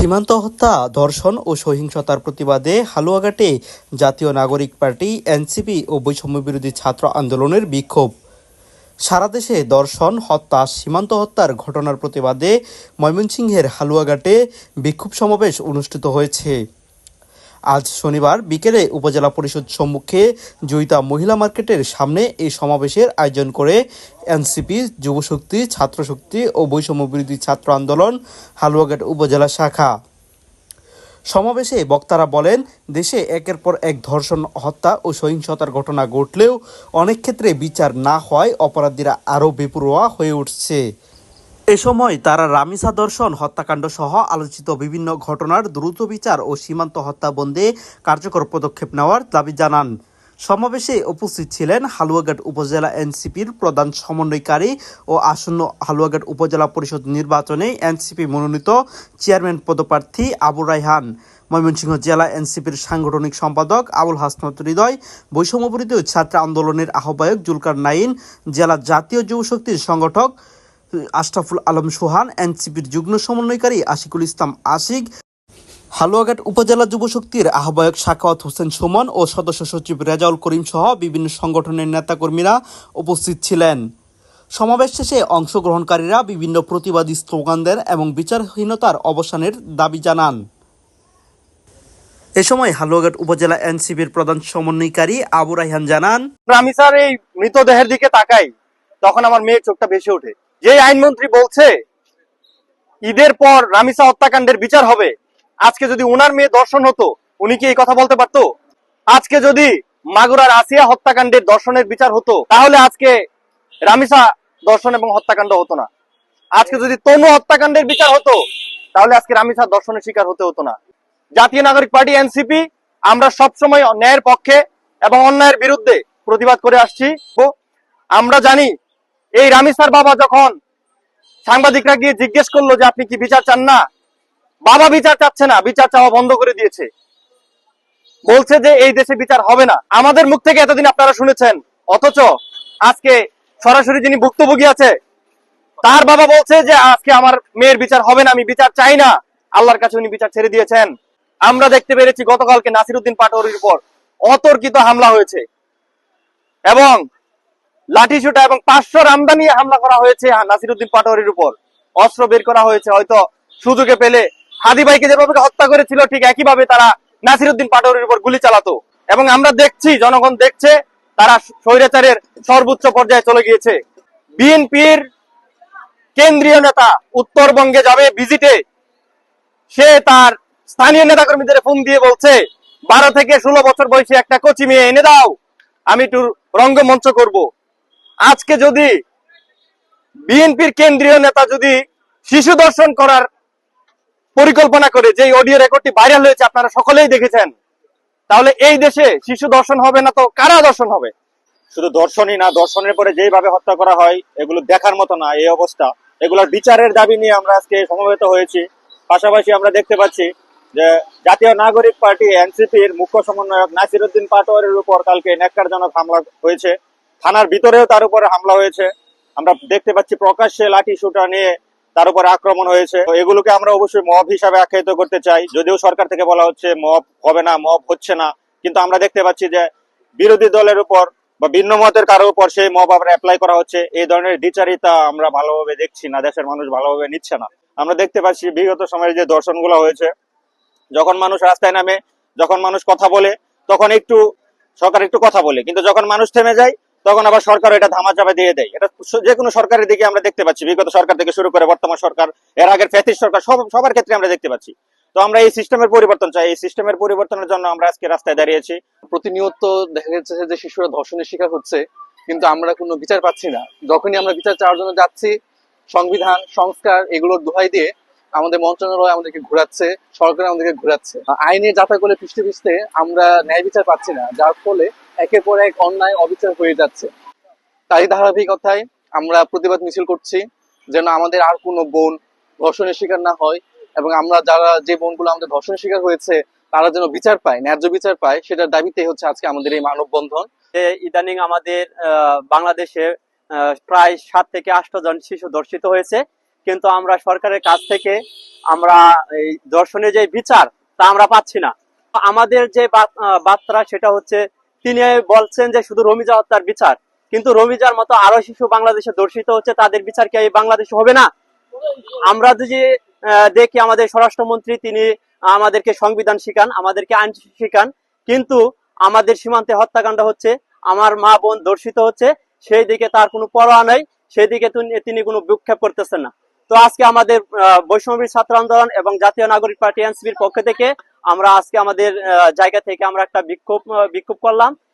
সীমান্ত হত্যা, ধর্ষণ ও সহিংসতার প্রতিবাদে হালুয়াঘাটে জাতীয় নাগরিক পার্টি, এনসিপি ও বৈষম্যবিরোধী ছাত্র আন্দোলনের বিক্ষোভ। সারা দেশে ধর্ষণ, হত্যা, সীমান্ত হত্যার ঘটনার প্রতিবাদে ময়মনসিংহের হালুয়াঘাটে বিক্ষোভ সমাবেশ অনুষ্ঠিত হয়েছে। আজ শনিবার বিকেলে উপজেলা পরিষদ সম্মুখে জয়িতা মহিলা মার্কেটের সামনে এই সমাবেশের আয়োজন করে এনসিপি, যুবশক্তি, ছাত্রশক্তি ও বৈষম্যবিরোধী ছাত্র আন্দোলন হালুয়াঘাট উপজেলা শাখা। সমাবেশে বক্তারা বলেন, দেশে একের পর এক ধর্ষণ, হত্যা ও সহিংসতার ঘটনা ঘটলেও অনেক ক্ষেত্রে বিচার না হওয়ায় অপরাধীরা আরও বেপরোয়া হয়ে উঠছে। এ সময় তারা রামিসা ধর্ষণ, হত্যাকাণ্ড সহ আলোচিত বিভিন্ন ঘটনার দ্রুত বিচার ও সীমান্ত হত্যা বন্ধে কার্যকর পদক্ষেপ নেওয়ার দাবি জানান। সমাবেশে উপস্থিত ছিলেন হালুয়াঘাট উপজেলা এনসিপির প্রধান সমন্বয়কারী ও আসন্ন হালুয়াঘাট উপজেলা পরিষদ নির্বাচনে এনসিপি মনোনীত চেয়ারম্যান পদপ্রার্থী আবু রায়হান, ময়মনসিংহ জেলা এনসিপির সাংগঠনিক সম্পাদক আবুল হাসনাত হৃদয়, বৈষম্যবিরোধী ছাত্র আন্দোলনের আহ্বায়ক জুলকার নাইন, জেলা জাতীয় যুবশক্তির সংগঠক আশরাফুল আলম সোহান, এনসিপির যুগ্ম সমন্বয়কারী আশিকুল ইসলাম আশিক, হালুয়াঘাট উপজেলা যুবশক্তির আহ্বায়ক সাখাওয়াত হোসেন সুমন ও সদস্য সচিব রেজাউল করিম সহ বিভিন্ন সংগঠনের নেতাকর্মীরা উপস্থিত ছিলেন। সমাবেশ শেষে অংশগ্রহণকারীরা বিভিন্ন প্রতিবাদী স্লোগান দেন এবং বিচারহীনতার অবসানের দাবি জানান। এ সময় হালুয়াঘাট উপজেলা এনসিপির প্রধান সমন্বয়কারী আবু রায়হান জানান, আমি স্যার এই মৃতদেহের দিকে তাকাই, তখন আমার মেয়ের চোখটা ভেসে ওঠে। যে আইনমন্ত্রী বলছে ঈদের পর রামিসা হত্যাকাণ্ডের বিচার হবে, আজকে যদি উনার মেয়ে দর্শন হতো, উনি কি এই কথা বলতে পারতো? আজকে যদি মাগুরার আসিয়া হত্যাকাণ্ডের দর্শনের বিচার হতো, তাহলে আজকে রামিসা দর্শন এবং হত্যাকাণ্ড হতো না। আজকে যদি তনু হত্যাকাণ্ডের বিচার হতো, তাহলে আজকে রামিসা দর্শনের শিকার হতে হতো না। জাতীয় নাগরিক পার্টি এনসিপি আমরা সবসময় ন্যায়ের পক্ষে এবং অন্যায়ের বিরুদ্ধে প্রতিবাদ করে আসছি। আমরা জানি এই রামিসার বাবা যখন সাংবাদিকরা গিয়ে জিজ্ঞেস করলো যে আপনি কি বিচার চান না, বাবা বিচার চাচ্ছে না, বিচার চাওয়া বন্ধ করে দিয়েছে, বলছে যে এই দেশে বিচার হবে না। আমাদের মুখ থেকে এতদিন আপনারা শুনেছেন, অথচ আজকে সরাসরি যিনি ভুক্তভোগী আছে তার বাবা বলছে যে আজকে আমার মেয়ের বিচার হবে না, আমি বিচার চাই না। আল্লাহর কাছে উনি বিচার ছেড়ে দিয়েছেন। আমরা দেখতে পেরেছি গতকালকে নাসিরউদ্দিন পাটোয়ারির উপর অতর্কিত হামলা হয়েছে এবং লাঠিসোঁটা এবং 500 রামদা নিয়ে হামলা করা হয়েছে নাসিরউদ্দিন পাটোয়ারির উপর। অস্ত্র বের করা হয়েছে, হয়তো সুযোগে পেলে হাদি ভাইকে যেভাবে হত্যা করেছিল ঠিক একইভাবে তারা নাসিরউদ্দিন পাটোয়ারির উপর গুলি চালাতো। এবং আমরা দেখছি, জনগণ দেখছে, তারা স্বৈরাচারের সর্বোচ্চ পর্যায়ে চলে গিয়েছে। বিএনপির কেন্দ্রীয় নেতা উত্তরবঙ্গে যাবে ভিজিটে, সে তার স্থানীয় নেতাকর্মীদের ফোন দিয়ে বলছে 12 থেকে 16 বছর বয়সী একটা কচি মেয়ে এনে দাও, আমি একটু রঙ্গমঞ্চ করব। আজকে যদি বিএনপির কেন্দ্রীয় নেতা যদি শিশু দর্শন করার পরিকল্পনা করে, যে অডিও রেকর্ডটি ভাইরাল হয়েছে আপনারা সকলেই দেখেছেন, তাহলে এই দেশে শিশু দর্শন হবে না তো কারা দর্শন হবে? শুধু দর্শনই না, দর্শনের পরে যেভাবে হত্যা করা হয় এগুলো দেখার মতো না। এই অবস্থা, এগুলোর বিচারের দাবি নিয়ে আমরা আজকে সমবেত হয়েছি। পাশাপাশি আমরা দেখতে পাচ্ছি যে জাতীয় নাগরিক পার্টি এনসিপির মুখ্য সমন্বয়ক নাসিরউদ্দিন পাটোয়ারির উপর কালকে ন্যাক্কারজনক হামলা হয়েছে। থানার ভিতরেও তার উপরে হামলা হয়েছে। আমরা দেখতে পাচ্ছি প্রকাশ্যে লাঠি সোঁটা নিয়ে তার উপরে আক্রমণ হয়েছে। এগুলোকে আমরা অবশ্যই মব হিসাবে আখ্যায়িত করতে চাই। যদিও সরকার থেকে বলা হচ্ছে মব হবে না, মব হচ্ছে না, কিন্তু আমরা দেখতে পাচ্ছি যে বিরোধী দলের উপর বা ভিন্ন মতের কারোর উপর সেই মব আবার অ্যাপ্লাই করা হচ্ছে। এই ধরনের দ্বিচারিতা আমরা ভালোভাবে দেখছি না, দেশের মানুষ ভালোভাবে নিচ্ছে না। আমরা দেখতে পাচ্ছি বিগত সময়ে যে ধর্ষণগুলো হয়েছে, যখন মানুষ রাস্তায় নামে, যখন মানুষ কথা বলে, তখন একটু সরকার একটু কথা বলে, কিন্তু যখন মানুষ থেমে যায় তখন আবার সরকার এটা ধামাচাপা দিয়ে দেয়। এটা যে কোনো সরকারের দিকে আমরা দেখতে পাচ্ছি, বিগত সরকার থেকে শুরু করে বর্তমান সরকার, এর আগের ফ্যাসিস্ট সরকার, সবার ক্ষেত্রে আমরা দেখতে পাচ্ছি। তো আমরা এই সিস্টেমের পরিবর্তন চাই। এই সিস্টেমের পরিবর্তনের জন্য আমরা আজকে রাস্তায় দাঁড়িয়েছি। প্রতিনিয়ত দেখা যাচ্ছে যে শিশুরা ধর্ষণের শিকার হচ্ছে, কিন্তু আমরা কোনো বিচার পাচ্ছি না। যখনই আমরা বিচার চাওয়ার জন্য যাচ্ছি, সংবিধান সংস্কার এগুলোর দোহাই দিয়ে আমাদের মন্ত্রণালয় আমাদেরকে ঘুরাচ্ছে, সরকার আমাদেরকে ঘুরাচ্ছে। আইনে যাতা করে পিছতে পিছতে আমরা ন্যায় বিচার পাচ্ছি না, যার ফলে একের পর এক অন্যায় অবিচার হয়ে যাচ্ছে। তারই ধারাবাহিকতায় আমরা প্রতিবাদ মিছিল করছি, যেন আমাদের আর কোনো বোন ধর্ষণের শিকার না হয়, এবং আমরা যারা যে বোনগুলো আমাদের ধর্ষণের শিকার হয়েছে তারা যেন বিচার পায়, ন্যায্য বিচার পায়, সেটার দাবিতে হচ্ছে আজকে আমাদের এই মানববন্ধন। ইদানিং আমাদের বাংলাদেশে প্রায় 7 থেকে 8 জন শিশু ধর্ষিত হয়েছে। কিন্তু আমরা সরকারের কাছ থেকে আমরা এই ধর্ষণের যে বিচার তা আমরা পাচ্ছি না। আমাদের যে বার্তা সেটা হচ্ছে, তিনি বলছেন যে শুধু রমিজা হত্যার বিচার, কিন্তু রমিজার মতো আরো শিশু বাংলাদেশে ধর্ষিত হচ্ছে, তাদের বিচার কি এই বাংলাদেশে হবে না? আমরা যদি দেখি আমাদের স্বরাষ্ট্রমন্ত্রী তিনি আমাদেরকে সংবিধান শিখান, আমাদেরকে আইন শিখান, কিন্তু আমাদের সীমান্তে হত্যাকাণ্ড হচ্ছে, আমার মা বোন ধর্ষিত হচ্ছে, সেই দিকে তার কোনো পরোয়া নাই, সেই দিকে তিনি কোনো বিক্ষেপ করতেছেন না। তো আজকে আমাদের বৈষম্যবিরোধী ছাত্র আন্দোলন এবং জাতীয় নাগরিক পার্টি এনসিপির পক্ষ থেকে আমরা আজকে আমাদের জায়গা থেকে আমরা একটা বিক্ষোভ করলাম।